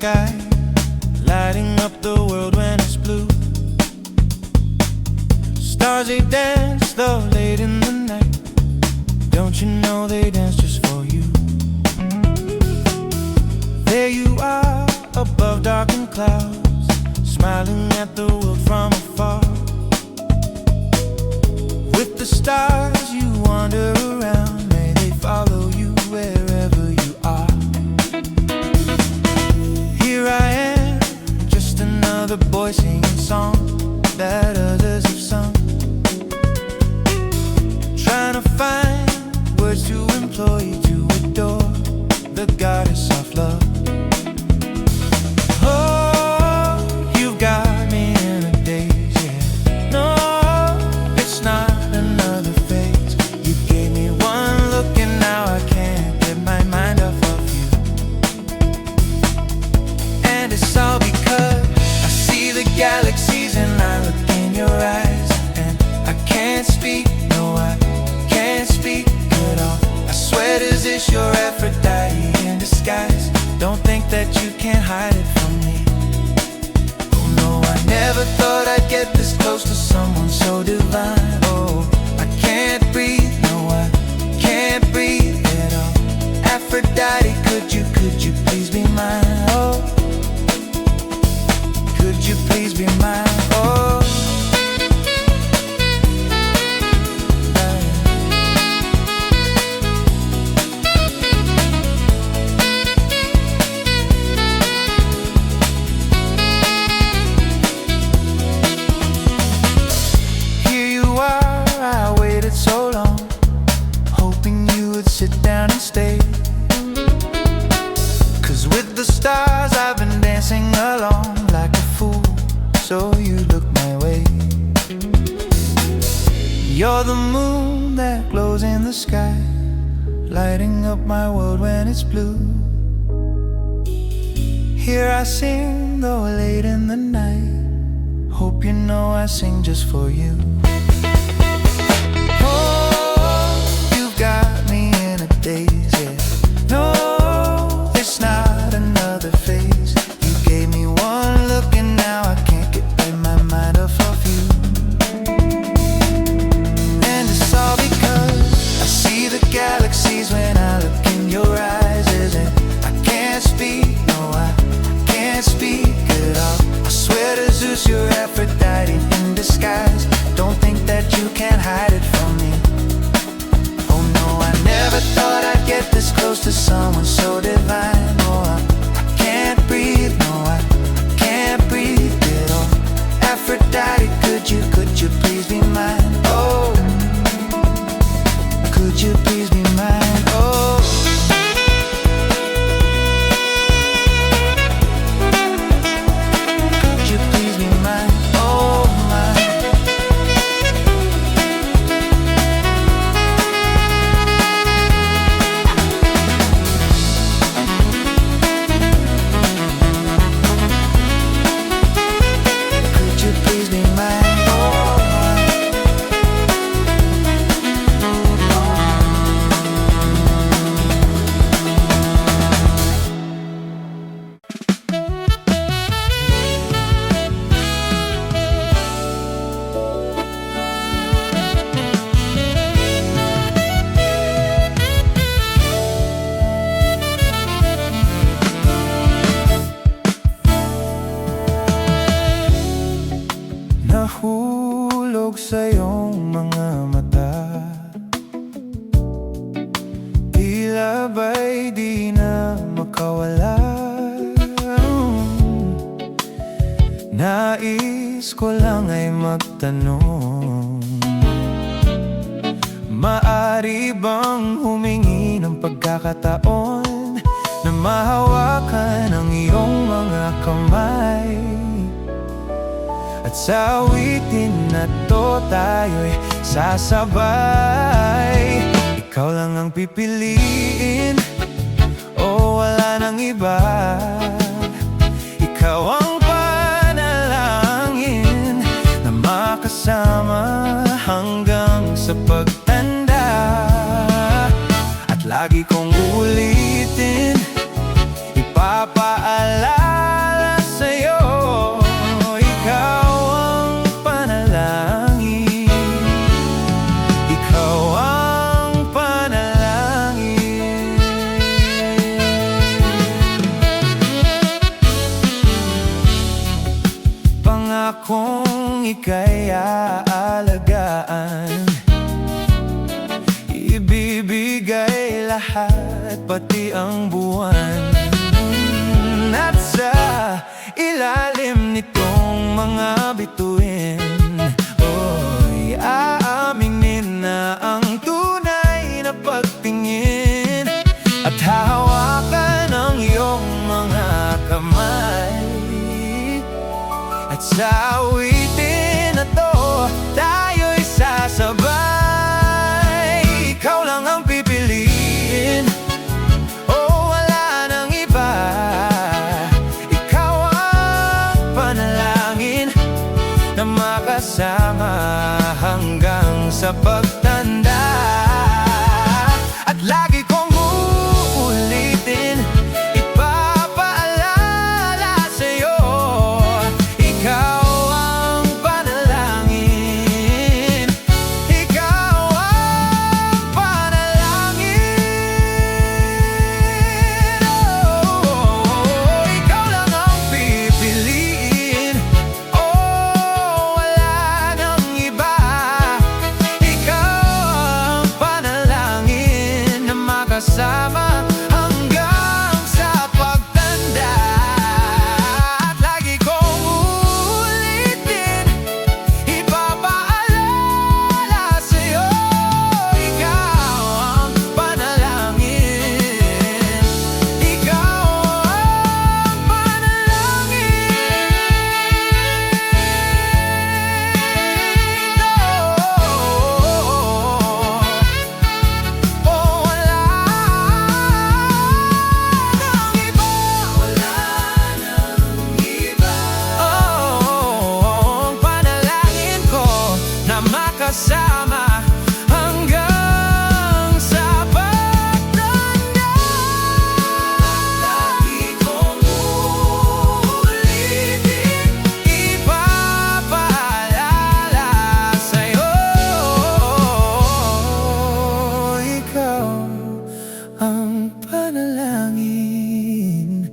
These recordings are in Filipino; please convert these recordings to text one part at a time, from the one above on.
sky, lighting up the world when it's blue. Stars, they dance though late in the night. Don't you know they dance just for you? There you are, above darkened clouds, smiling at the world from afar. With the stars you wander around, may they follow you wherever you are. Here I am, just another boy singing songs that others have sung, trying to find words to implore you to adore the goddess of love. Oh, you've got me in a daze, yeah. No, it's not another phase. You gave me one look and now I can't get my mind off of you. And it's all because I see the galaxies and I look in your eyes, and I can't speak, no, I can't speak at all. I swear, is this your Aphrodite in disguise? Don't think that you can't hide it from me. Oh no, I never thought I'd get this close to someone so divine. Oh, I can't breathe, no, I can't breathe at all. Aphrodite, could you please be mine? Oh, could you please be mine? Oh, so long, hoping you would sit down and stay. 'Cause with the stars I've been dancing along like a fool, so you look my way. You're the moon that glows in the sky, lighting up my world when it's blue. Here I sing, though late in the night. Hope you know I sing just for you. No, it's not another phase. You gave me one look and now I can't get my mind off of you. And it's all because I see the galaxies when I look in your eyes, and I can't speak, no, I can't speak at all. I swear to Zeus, you're Aphrodite in disguise. Don't think that you can't hide it from me. Oh no, I never thought I'd get this close to someone so divine. Oh, I can't breathe, no, I can't breathe at all. Aphrodite, could you please be mine? Oh, could you please be mine? Oh, could you please be mine? Oh, mine. Nahulog sa iyong mga mata, tila ba'y di na makawala. Nais ko lang ay magtanong, maari bang humingi ng pagkakataon na mahawakan ang iyong mga kamay? At sa awitin na to tayo'y sasabay. Ikaw lang ang pipiliin, o wala nang iba. Ikaw ang panalangin na makasama hanggang sa pagtanda. At lagi kong ulitin, ipapaalala ika'y aalagaan. Ibibigay lahat, pati ang buwan. At sa ilalim nitong mga bituin, oy, aaminin na ang tunay na pagtingin. At hahawakan ang iyong mga kamay. At sa awitin na to, tayo'y sasabay. Ikaw lang ang pipiliin, oh wala nang iba. Ikaw ang panalangin na makasama hanggang sa pagtanda. At lagi kong uulitin, ipapaalala sa'yo, ikaw ang panalangin. Ikaw ang panalangin. Oh, ikaw lang ang pipiliin, oh wala nang iba. Ikaw ang panalangin na makasama hanggang sa pagtanda. At lagi kong uulitin, ipapaalala sa'yo, ikaw ang panalangin. Ikaw ang panalangin. Oh, wala nang iba. Wala nang iba. Oh, ang panalangin ko na makasama hanggang sa pagtanda. Lagi kong uulitin, ipapaalala sa'yo, ikaw ang panalangin.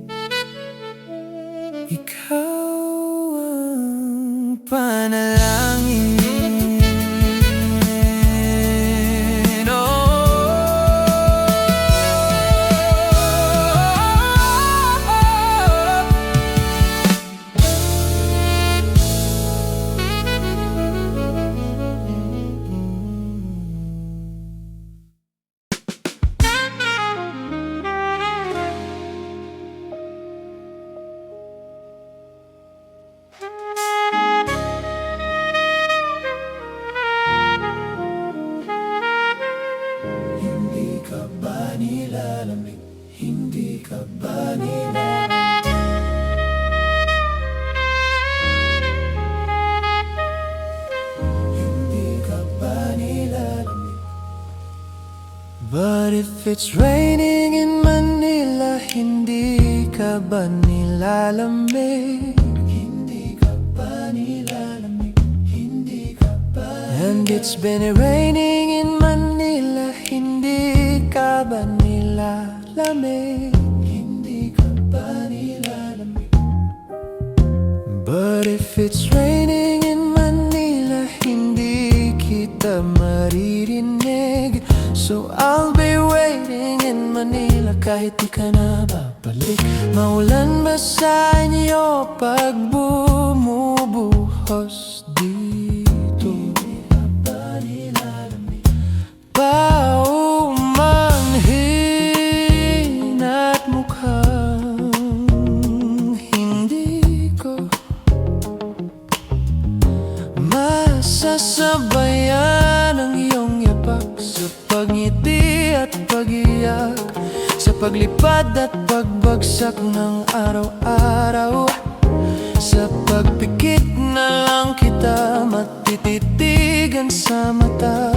Ikaw ang panalangin. Hindi ka ba nilalamig? Hindi ka ba nilalamig? Hindi ka ba nilalamig? But if it's raining in Manila, hindi ka ba nilalamig? Hindi ka ba nilalamig? Hindi ka ba nilalamig? And it's been raining in Manila, hindi ka ba nilalamig? Hindi ka ba nilalamig? But if it's raining in Manila, hindi kita maririnig. So I'll be waiting in Manila kahit di ka na babalik. Maulan ba sa inyo pag bumubuhos dito? Paumanhin at mukhang hindi ko masasabayan ang iyong yapak sa pagngiti at pag-iyak, sa paglipad at pagbagsak ng araw-araw, sa pagpikit na lang kita matititigan sa mata,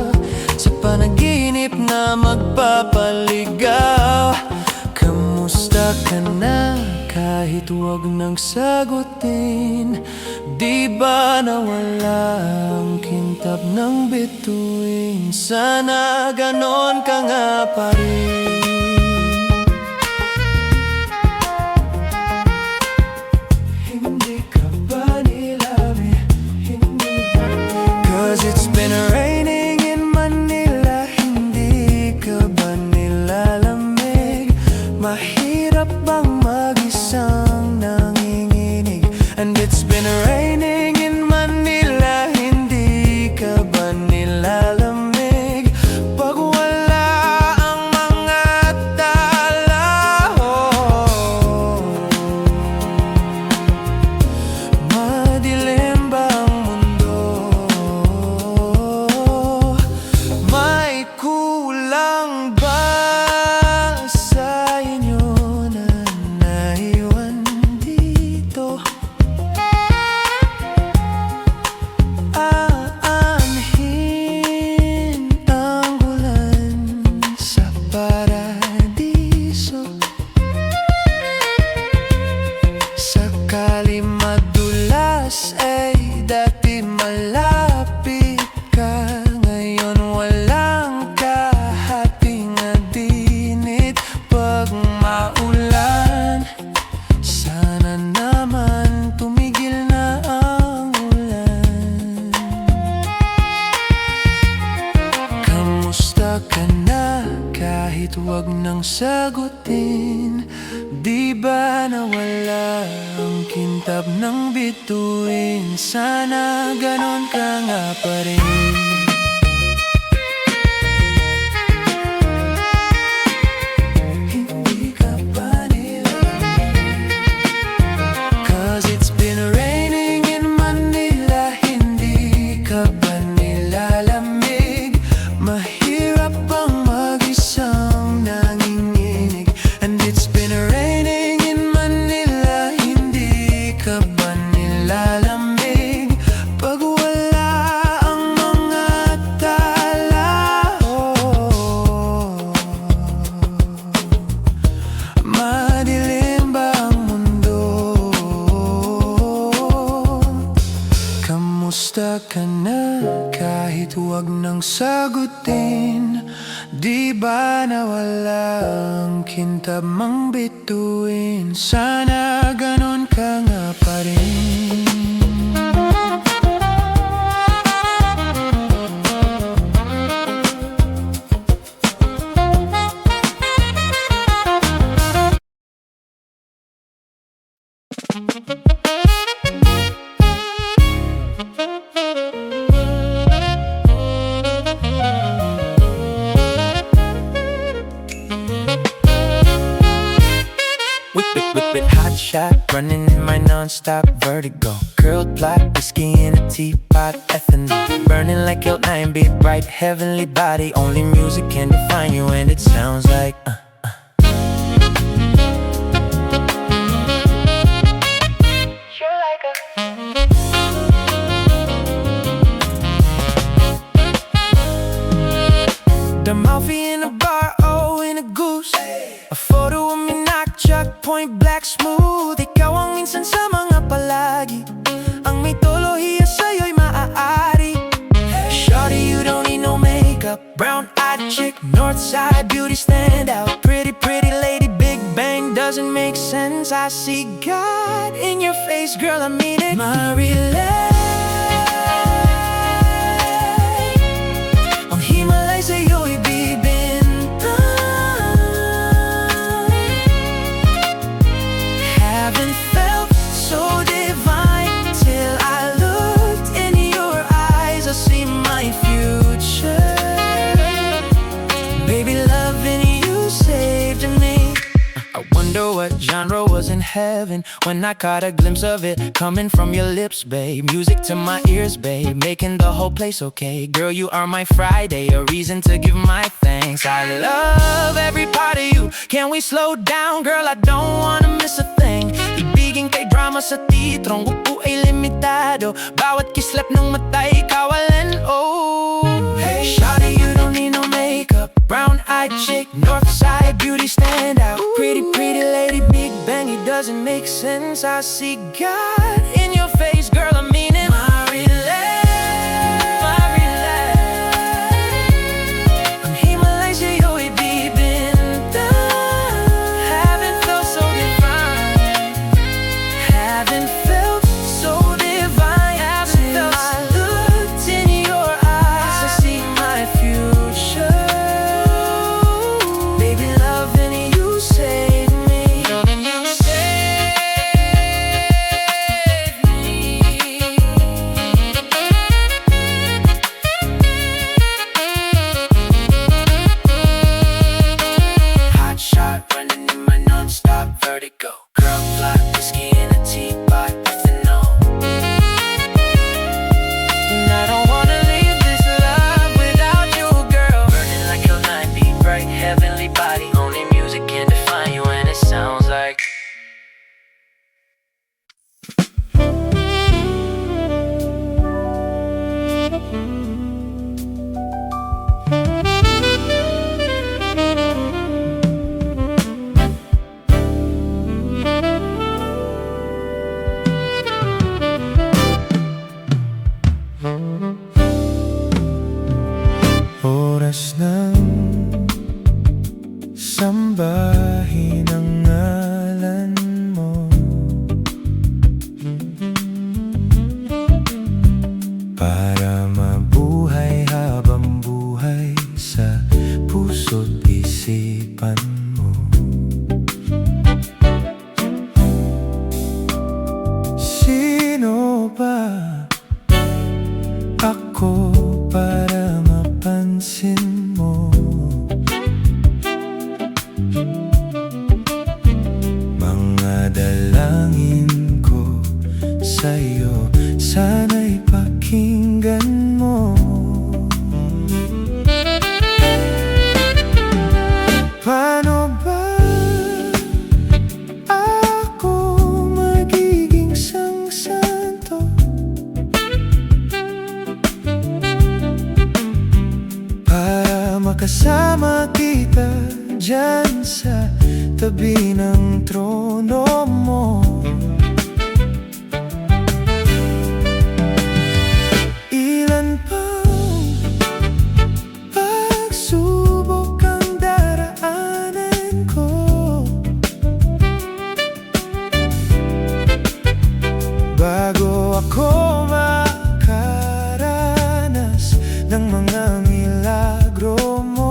sa panaginip na magpapaligaw. Kamusta ka na? Kahit huwag nang sagutin, di ba nawala ang kintab ng bituin? Sana ganon ka nga pa rin. Hindi ka ba nilalamig? Hindi ka na kahit wag nang sagutin. Di ba nawala ang kintab ng bituin? Sana ganon ka nga pa rin. Kamusta ka na kahit wag nang sagutin? Di ba nawala ang kintab mang bituin? Sana ganon ka nga pa rin. With hot shot, running in my non-stop vertigo. Curled plot, whiskey in a teapot, ethanol burning like L9, big bright heavenly body. Only music can define you, and it sounds like You're like the Malfi in a bar, oh, in a goose. A photo of me knock-chuck, point black, smooth. Ikaw ang minsan sa mga palagi, ang may tolohiya sa'yo'y maaari. Shawty, you don't need no makeup, brown-eyed chick, northside beauty stand out. Pretty, pretty lady, Big Bang doesn't make sense. I see God in your face, girl, I mean it. Marilyn, ang Himalay sa'yo'y what genre was in heaven when I caught a glimpse of it coming from your lips, babe. Music to my ears, babe, making the whole place okay. Girl, you are my Friday, a reason to give my thanks. I love every part of you. Can we slow down, girl? I don't wanna miss a thing. Ibigin kay drama sa titrong, upo ay limitado. Bawat kislap ng matay, kawalan, oh. Hey, shawty, you don't need no makeup, brown-eyed chick, northside beauty stand out. Pretty, pretty lady, Big Bang, it doesn't make sense. I see God in your face, girl, I mean it. Ang Himalay sa'yo'y bibinta. Haven't felt so divine, haven't felt so divine. Haven't felt I looked in your eyes, I see my future. Baby, loving you save me. Loving you save me. Hot shot, running in my non-stop vertigo. Girl, fly, whiskey in a teapot, ethanol. And I don't wanna leave this love without you, girl. Burning like L9, beat bright, heavenly body. Only music can define you, and it sounds like Oras ng sambahin ang ngalan mo. Para mabuhay habang buhay sa makasama kita dyan sa tabi ng trono mo. Ilan pang pagsubok ang daraanan ko, bago ako makaranas ng mga milagro mo.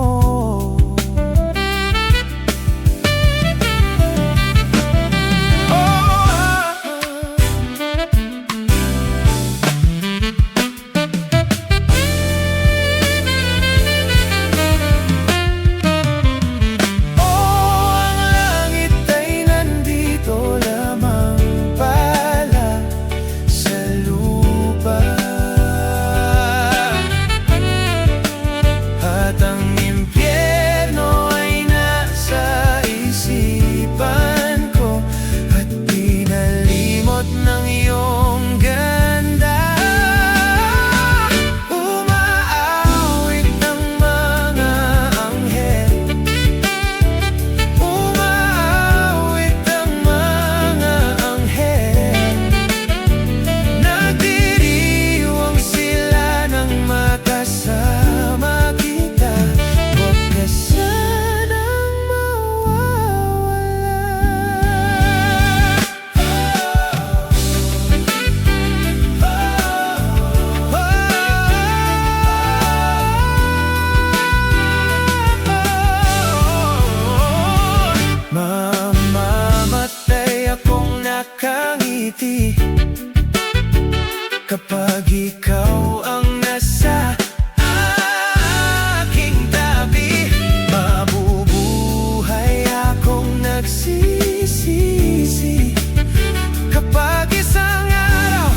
Nakangiti kapag ikaw ang nasa aking tabi, mabubuhay akong nagsisisi. Kapag isang araw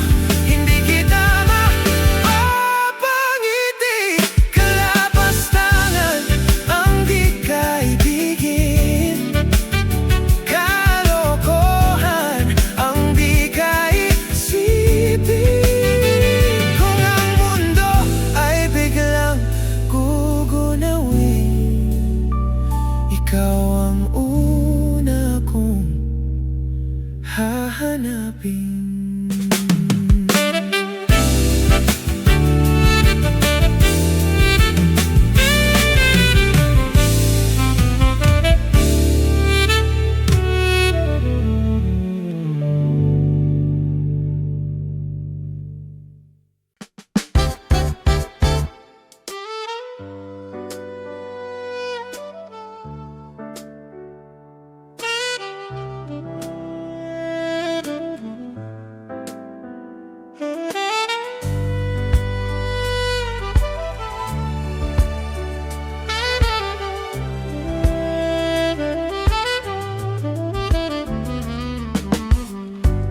hindi kita mapapangiti, kalapastangan ang di kaibigin, kalokohan ang di kaisipin. Kung ang mundo ay biglang gugunawin, ikaw ang una kong hahanapin.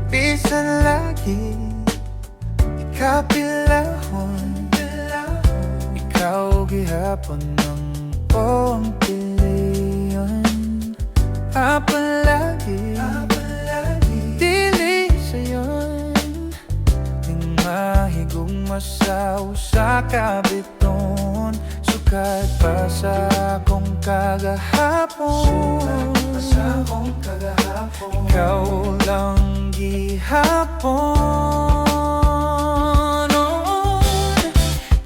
Bisan lagi ikapilahon, ikaw gihapon ng buong piliyon. Apalagi dili sayon, ning mahigugma sa usa ka biton. Sukat pa sa akong kagahapon, ikaw lang gihapon.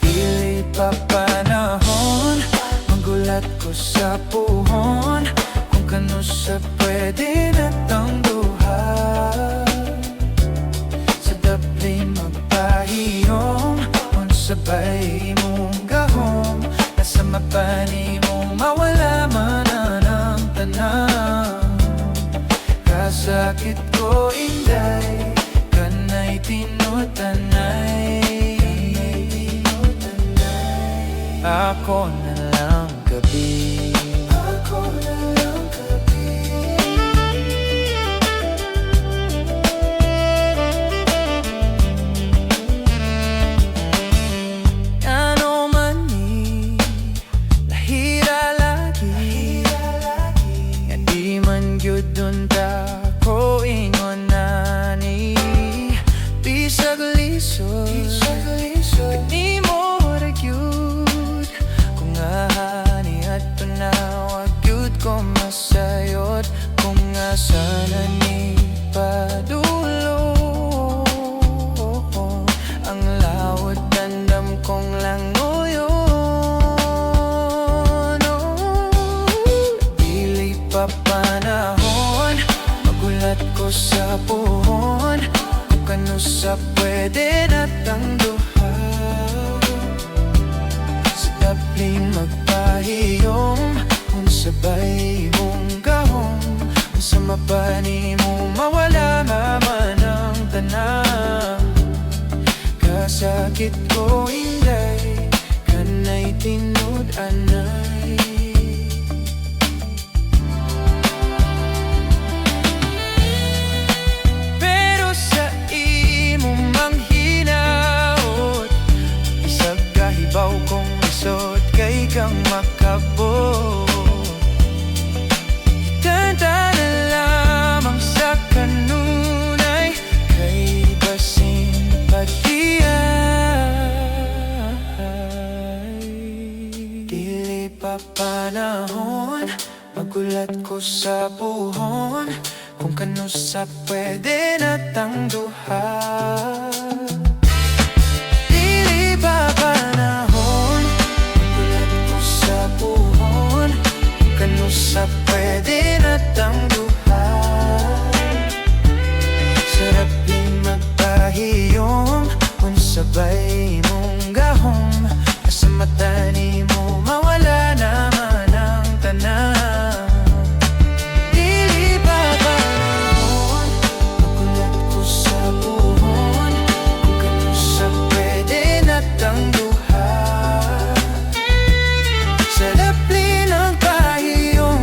Dili pa panahon, magulat ko sa puhon, kung kano sa pwede natang duha. Sa dapli magpahiyom, unsabay mong gahom, nasa mapani mo mawala man ang tanan. Kasakit ko inday, kanay tinutanay. Ako na lang gabi, ako na lang gabi. Ano man ni lahira lagi, nga di man gyud dun ta ko ingon na ni. Bisag lisod, di mo magyud kung ahan Sarapling magpahiyom kung sabay mong gahom. Kung sa mapani mo mawala naman ang tanang. Kasakit ko inday, kanay tinud-anay. Pero sa imo manghinaot, isag kahibaw kong isot kay kang makabot. Tanda na lamang sa kanunay, kay basin patiay. Dili pa panahon, magulat ko sa buhon, kung kano sa pwede natang duha. Dili pa panahon, magulat ko sa buhon, kung kano sa pwede natang duha. Sarap din magpahiyom kung sabay mong gahom. Sa mata ni mo mawala naman ang tanang. Dili pa panahon, magulat ko sa buhon, kung kano sa pwede natang duha. Sarap din ang pahiyom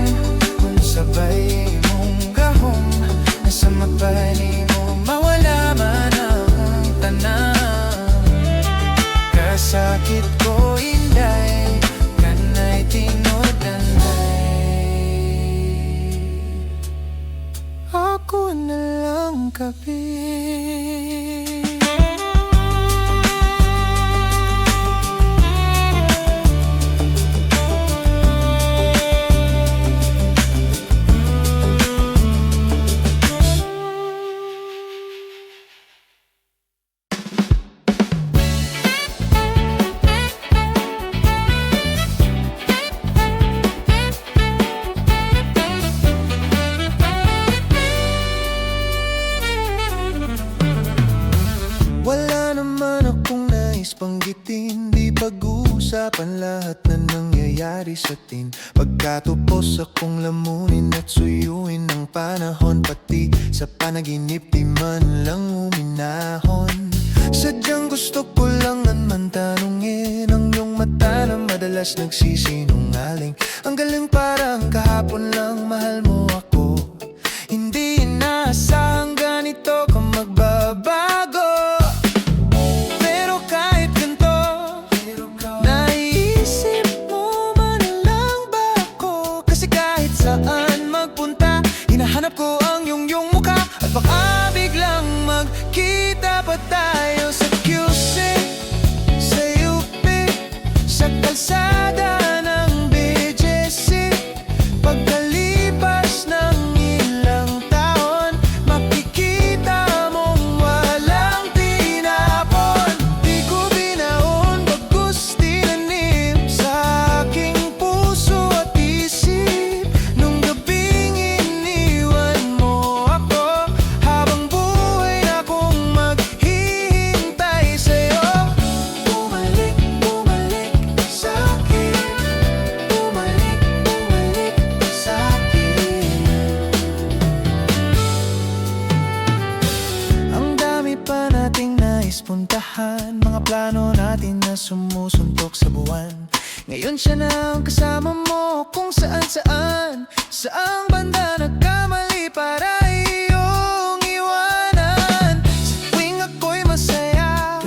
kung sabay mong gahom. Nasa mata ni mo mawala man ang tanang. Kasakit ko inday, kanay tinud-anay. Ako na lang kapi. Wala naman akong nais banggitin, di pag-uusapan lahat na nangyayari sa atin. Pagkatapos akong lamunin at suyuin ng panahon, pati sa panaginip di man lang uminahon. Sadyang gusto ko lang naman tanungin ang iyong mata na madalas nagsisinungaling. Ang galing parang kahapon lang mahal mo ako. Hindi inaasahang ganito ka magbabago. Saan magpunta, hinahanap ko ang iyong mukha. At baka biglang magkita pa tayo sa QC, sa UP, sa kalsada ng BGC. Pagkalipas ng ilang taon, makikita mong walang tinapon. Di ko binaon, bagkus tinanim sa aking puso at isip. Puntahan, mga plano natin na sumusuntok sa buwan. Ngayon siya na ang kasama mo kung saan-saan. Saang banda nagkamali para iyong iwanan? Sa tuwing ako'y masaya,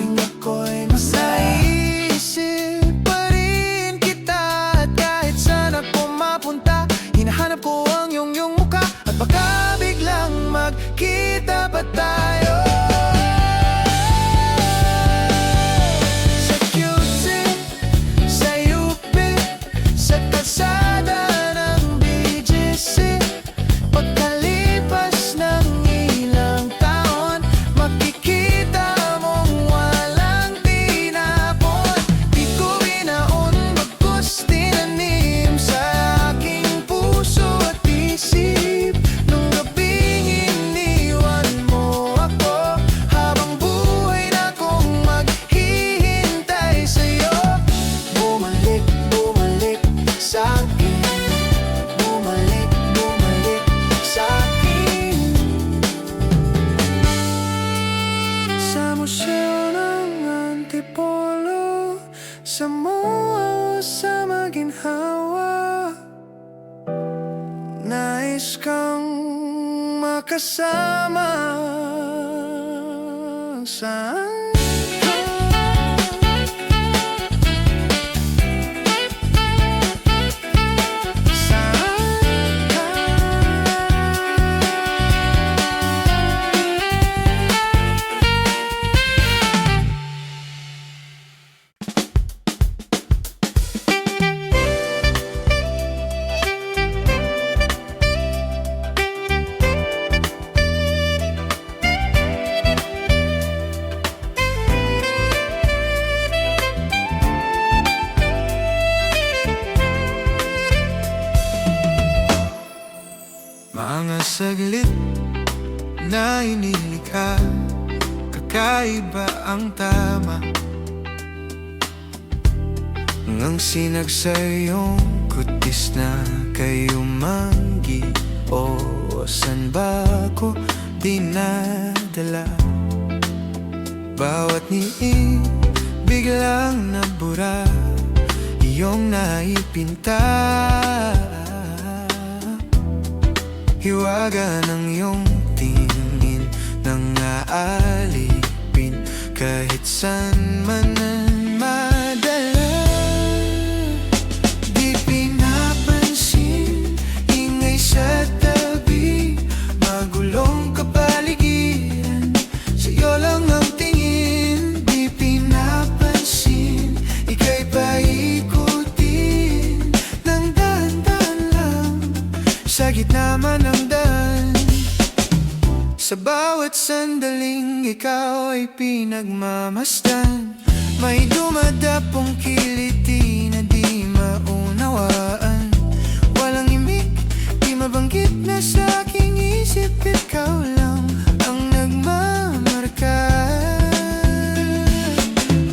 naiisip pa rin kita. At kahit saan ako mapunta, hinahanap ko ang iyong mukha. At baka biglang magkita pa tayo. Kalsada ng BGC, pagkalipas nais kang makasama. Saan ka? Saan ka? Mga saglit na inilikha, kakaiba ang tama. Ngang sinagsayong kutis na kayo manggi. O san ba ko dinadala? Bawat niig biglang nabura, iyong naipinta. Hiwaga ng iyong tingin nang aalipin, kahit saan man ang madala. Di pinapansin, ingay sa tabi, magulong kapaligiran, sa'yo lang ang tingin. Di pinapansin, ika'y paikutin ng dahan-dahan lang, sa gitna man ng daan. Sa bawat sandaling ikaw ay pinagmamasdan, may dumadapong kiliti na di maunawaan. Walang imik, di mabanggit na sa aking isip, ikaw lang ang nagmamarka.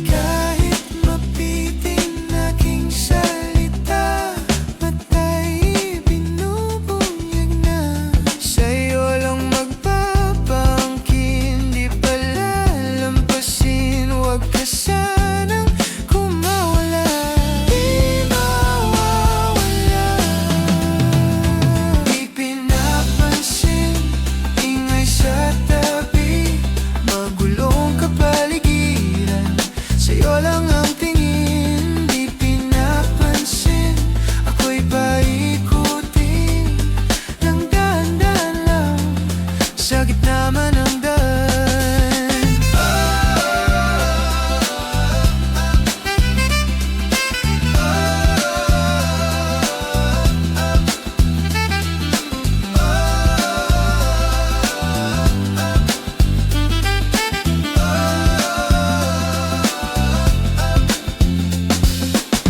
Kahit mapiting aking salita, mata'y binubunyag na, sa'yo lang magpapangkin, di palalampasin. Huwag ka sanang kumawala, di mawawala. Di pinapansin, ingay sa tabi, magulong kapaligiran, sa'yo lang ang tingin. Di pinapansin, ako'y paikutin ng dahan-dahan lang, sa gitna man ng daan.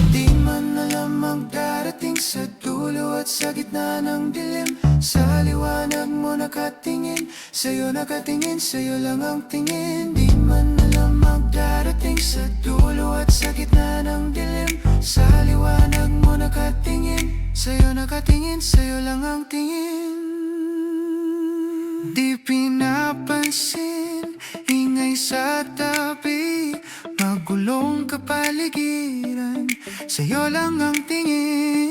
Di man alam magdarating sa dulo at sa gitna ng dilim, sa liwanag mo nakatingin, sa'yo nakatingin, sa'yo lang ang tingin. Di man alam magdarating sa dulo at sa gitna ng dilim, sa liwanag mo nakatingin, sa'yo nakatingin, sa'yo lang ang tingin. Di pinapansin, ingay sa tabi, magulong kapaligiran, sa'yo lang ang tingin.